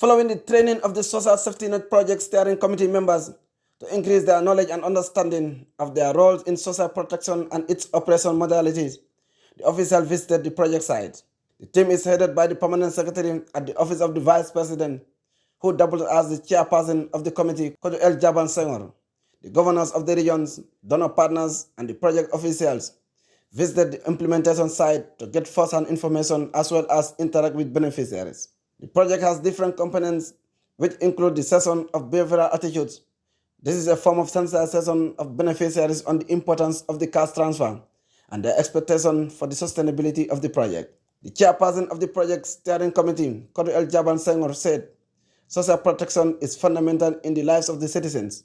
Following the training of the Social Safety Net Project Steering Committee members to increase their knowledge and understanding of their roles in social protection and its operation modalities, the official visited the project site. The team is headed by the Permanent Secretary at the Office of the Vice President, who doubled as the chairperson of the committee, Kodu El Jaban Senghor. The governors of the regions, donor partners, and the project officials visited the implementation site to get first-hand information as well as interact with beneficiaries. The project has different components which include the session of behavioral attitudes. This is a form of sensitization of beneficiaries on the importance of the cash transfer and their expectation for the sustainability of the project. The chairperson of the project steering committee, Kodu El Jaban Senghor, said, social protection is fundamental in the lives of the citizens,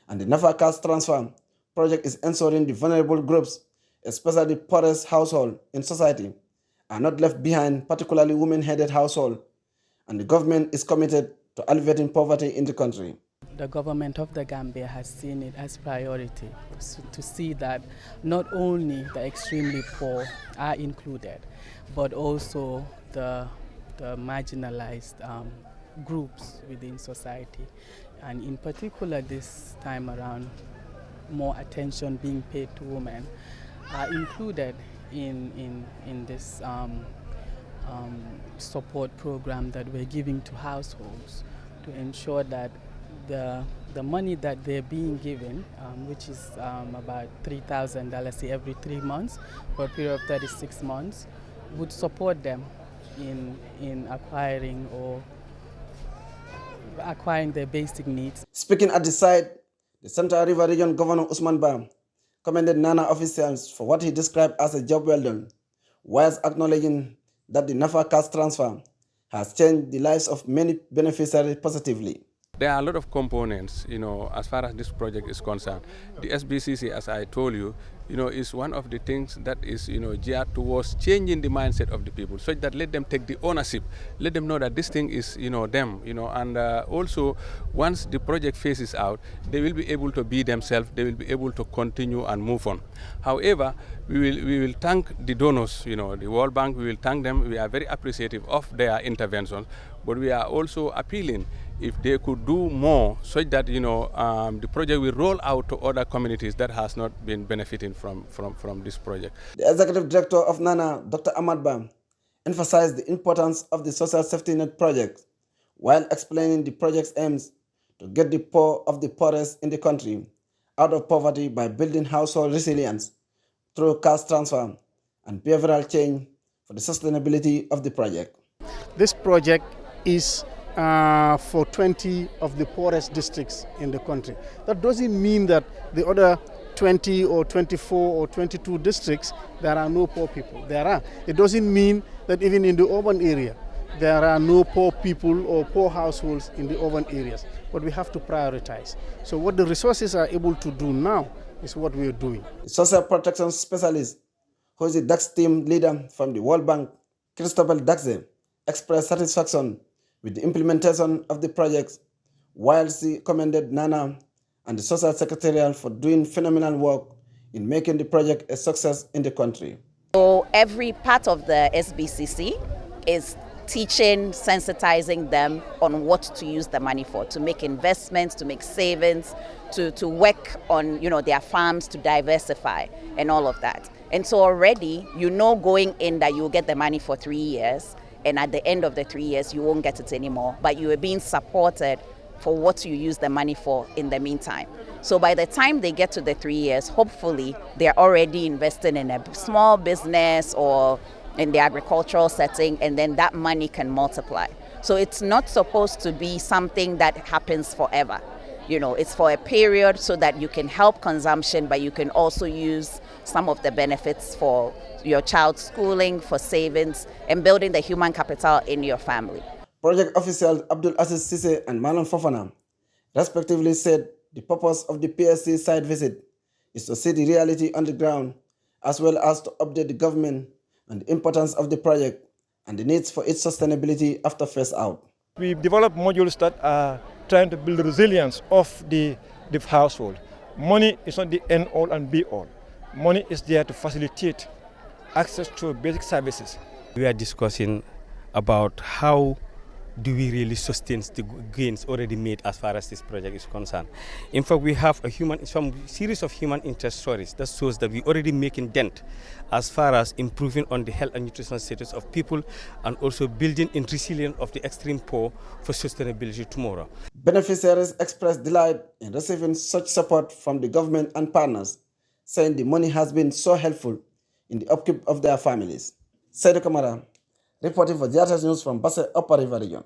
and the NAFA cash transfer project is ensuring the vulnerable groups, especially the poorest households in society, are not left behind, particularly women-headed households, and the government is committed to alleviating poverty in the country. The government of the Gambia has seen it as priority to see that not only the extremely poor are included, but also the marginalized groups within society. And in particular this time around, more attention being paid to women are included in this support program that we're giving to households to ensure that the money that they're being given, which is about $3,000 every 3 months for a period of 36 months, would support them in acquiring their basic needs. Speaking at the site, the Central River Region Governor Usman Bam commended NANA officials for what he described as a job well done, whilst acknowledging that the NAFA cash transfer has changed the lives of many beneficiaries positively. There are a lot of components, as far as this project is concerned. The SBCC, as I told you, is one of the things that is, geared towards changing the mindset of the people, so that let them take the ownership, let them know that this thing is, them, and also once the project phases out, they will be able to be themselves, they will be able to continue and move on. However, we will thank the donors, the World Bank, we will thank them. We are very appreciative of their interventions, but we are also appealing if they could do more so that the project will roll out to other communities that has not been benefiting from this project. The Executive Director of NANA, Dr. Ahmad Bam, emphasized the importance of the Social Safety Net project while explaining the project's aims to get the poor of the poorest in the country out of poverty by building household resilience through cash transfer and behavioral change for the sustainability of the project. This project is for 20 of the poorest districts in the country. That doesn't mean that the other 20 or 24 or 22 districts, there are no poor people. There are. It doesn't mean that even in the urban area, there are no poor people or poor households in the urban areas. But we have to prioritize. So what the resources are able to do now is what we are doing. The social protection specialist, who is the DAX team leader from the World Bank, Christopher Daxe, expressed satisfaction with the implementation of the project, whilst he commended NANA and the Social Secretariat for doing phenomenal work in making the project a success in the country. So every part of the SBCC is teaching, sensitizing them on what to use the money for, to make investments, to make savings, to work on their farms, to diversify and all of that. And so already going in that you'll get the money for 3 years, and at the end of the 3 years you won't get it anymore, but you are being supported for what you use the money for in the meantime. So by the time they get to the 3 years, hopefully they're already investing in a small business or in the agricultural setting, and then that money can multiply. So it's not supposed to be something that happens forever. It's for a period so that you can help consumption, but you can also use some of the benefits for your child's schooling, for savings, and building the human capital in your family. Project officials Abdul Aziz Sise and Marlon Fofana respectively said the purpose of the PSC site visit is to see the reality on the ground, as well as to update the government on the importance of the project and the needs for its sustainability after phase out. We've developed modules that are trying to build the resilience of the household. Money is not the end all and be all. Money is there to facilitate access to basic services. We are discussing about how do we really sustain the gains already made as far as this project is concerned. In fact, we have some series of human interest stories that shows that we already making dent as far as improving on the health and nutritional status of people and also building in resilience of the extreme poor for sustainability tomorrow. Beneficiaries expressed delight in receiving such support from the government and partners, saying the money has been so helpful in the upkeep of their families. Seydou Camara, reporting for Diatas News from Basse Upper River Region.